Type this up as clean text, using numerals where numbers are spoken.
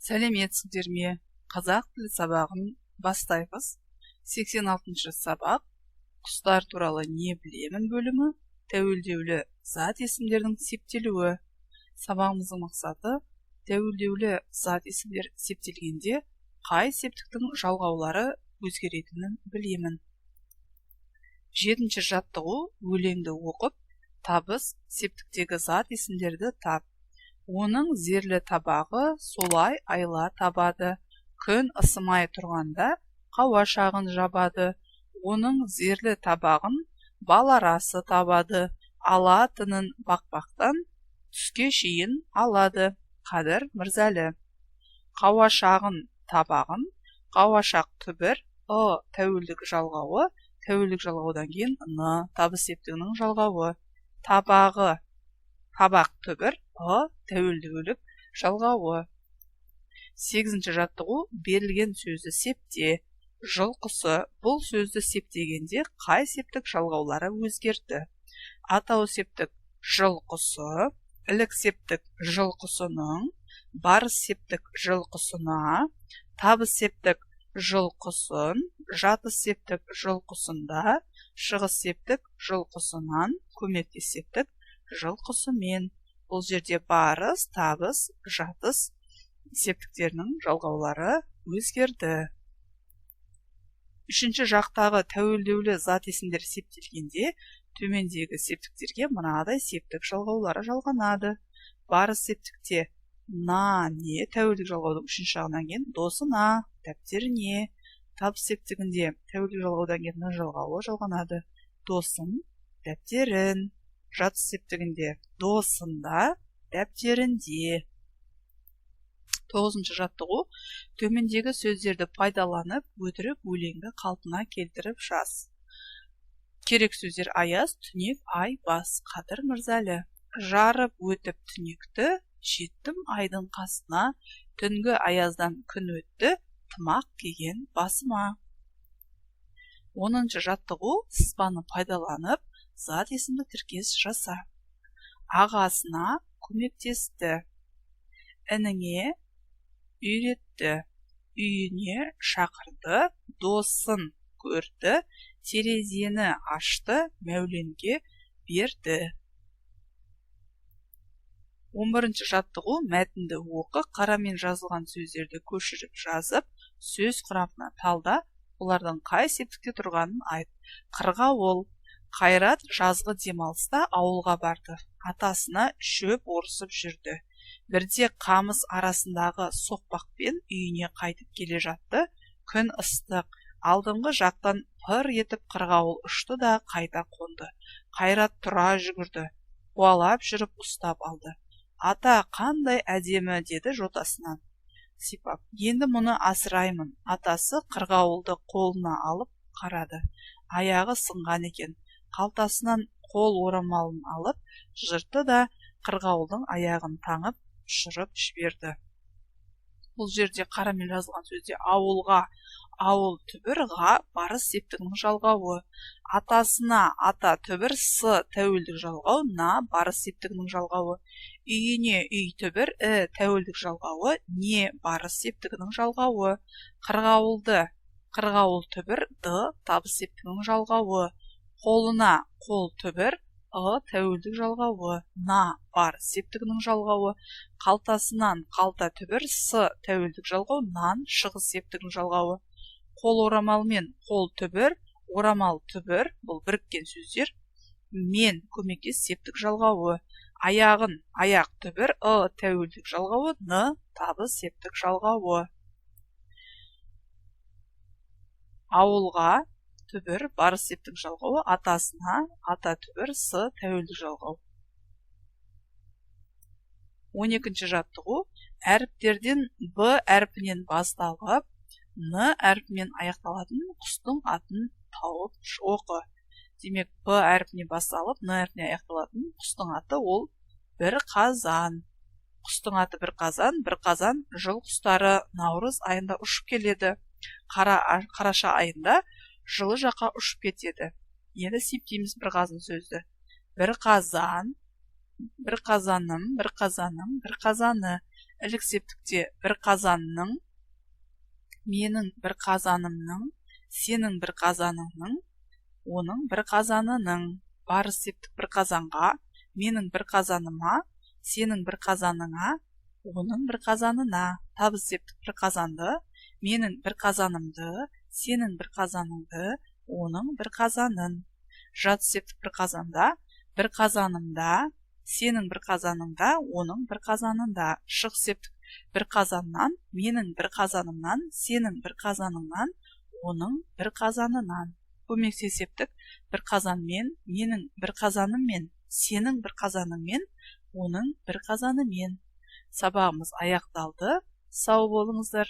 Сәлеметсіздер ме? Қазақ тілі сабағын бастаймыз. 86-шы сабақ құстар туралы не білемін бөлімі, тәуелдеулі зат есімдердің септелуі. Сабағымыздың мақсаты тәуелдеулі зат есімдер септелгенде қай септіктің жалғаулары өзгеретінін білемін. 7-ші жаттығу өлеңді оқып, табыс септіктегі зат есімдерді тап. Оның зерлі табағы солай айла табады. Күн ысымай тұрғанда қауашағын жабады. Оның зерлі табағын баларасы табады. Алатынын бақбақтан түске шейін алады. Қадыр Мырзәлі. Қауашағын табағын, қауашақ түбір, тәуелдік жалғауы, тәуелдік жалғаудан кейін табыс септігінің жалғауы. Табағы, табақ түбір, тәуелдік жалғауы. 8-ші жаттығу берілген сөзді септе. Жылқысы бұл сөзді септегенде қай септік жалғаулары өзгерді? Атау септік жылқысы, ілік септік жылқысының, барыс септік жылқысына, табыс септік жылқысын, жатыс септік жылқысында, шығыс септік жылқысынан, көмектес септік жылқысымен. Бұл жерде барыс, табыс, жатыс септіктерінің жалғаулары өзгерді. 3-ші жақтағы тәуелдеулі зат есімдер септелгенде төмендегі септіктерге мынадай септік жалғаулары жалғанады. Барыс септікте не тәуелдік жалғаудың 3-ші жағынан кейін досына, дәптеріне. Табыс септігінде тәуелдік жалғаудан кейін жалғауы жалғанады. Досын, дәптерін. Жатыс септігінде досында, дәптерінде. 9-ші жаттығу төмендегі сөздерді пайдаланып, өтірік өлеңді қалпына келтіріп жаз. Керек сөздер аяз, түнек, ай, бас. Қадыр Мырзәлі. Жарып өтіп түнекті, жеттім айдың қасына, түнгі аяздан күн өтті, тымақ киген басыма. 10-ші жаттығу сызбаны пайдаланып, зат есімді тіркес жаса. Ағасына көмектесті, ініңе үйретті, үйіне шақырды, досын көрді, терезені ашты, мәуленге берді. 11-ші жаттығу мәтінді оқы, қарамен жазылған сөздерді көшіріп жазып, сөз құрамына талда, олардың қай септікте тұрғанын айт. Қырғауыл. Қайрат жазғы демалыста ауылға барды. Атасына шөп орысып жүрді. Бірде қамыс арасындағы соқпақпен үйіне қайтып келе жатты. Күн ыстық. Алдыңғы жақтан пыр етіп қырғауыл ұшты да қайта қонды. Қайрат тұра жүгірді. Қуалап жүріп ұстап алды. Ата, қандай әдемі, деді жотасынан сипап. Енді мұны асыраймын. Атасы қырғауылды қолына алып қарады. Аяғы сынған екен. Қалтасынан қол орамалын алып, жыртты да қырғауылдың аяғын таңып, ұшырып жіберді. Бұл жерде қарамен жазылған сөзде ауылға, ауыл түбір, ға, барыс септігінің жалғауы. Атасына, ата түбір, с тәуелдік жалғау, на барыс септігінің жалғауы. Үйіне, үй түбір, тәуелдік жалғауы, не барыс септігінің жалғауы. Қырғауылды, қырғауыл түбір, д табыс септігінің жалғауы. Қолына, қол түбір, тәуелдік жалғауы. На барыс септігінің жалғауы. Қалтасынан, қалта түбір, с тәуелдік жалғау, нан шығыс септігінің жалғауы. Қол орамалмен, қол түбір, орамал түбір, бұл біріккен сөздер. Мен көмектес септік жалғауы. Аяғын, аяқ түбір, тәуелдік жалғауы, н табыс септік жалғауы. Ауылға түбір, барыс септік жалғауы, атасына, ата түбір, с тәуелдік жалғау. 12-ші жаттығу әріптерден б әрпінен басталып, н әрпімен аяқталатын құстың атын тауып оқы. Демек, б әрпінен басталып, н әрпіне аяқталатын құстың аты ол бір қазан. Құстың аты бір қазан жыл құстары наурыз айында ұшып келеді. Қараша айында жылы жаққа ұшып кетеді. Енді септейміз бір қазан сөзді. Бір қазан, бір қазаным, бір қазаны. ілік септікте бір қазанның, менің бір қазанымның, сенің бір қазаныңның, оның бір қазанының. Барыс септік бір қазанға, менің бір қазаныма, сенің бір қазаныңа, оның бір қазанына. Табыс септік бір қазанды, менің бір қазанымды, сенің бір қазаныңды, оның бір қазанын. Жатыс септік бір қазанда, бір қазанымда, сенің бір қазаныңда, оның бір қазанында. Шығыс септік бір қазаннан, менің бір қазанымнан, сенің бір қазаныңнан, оның бір қазанынан. Көмекте септік бір қазанмен, менің бір қазаныммен, сенің бір қазаныңмен, оның бір қазанымен. Сабағымыз аяқталды. Сау болыңыздар.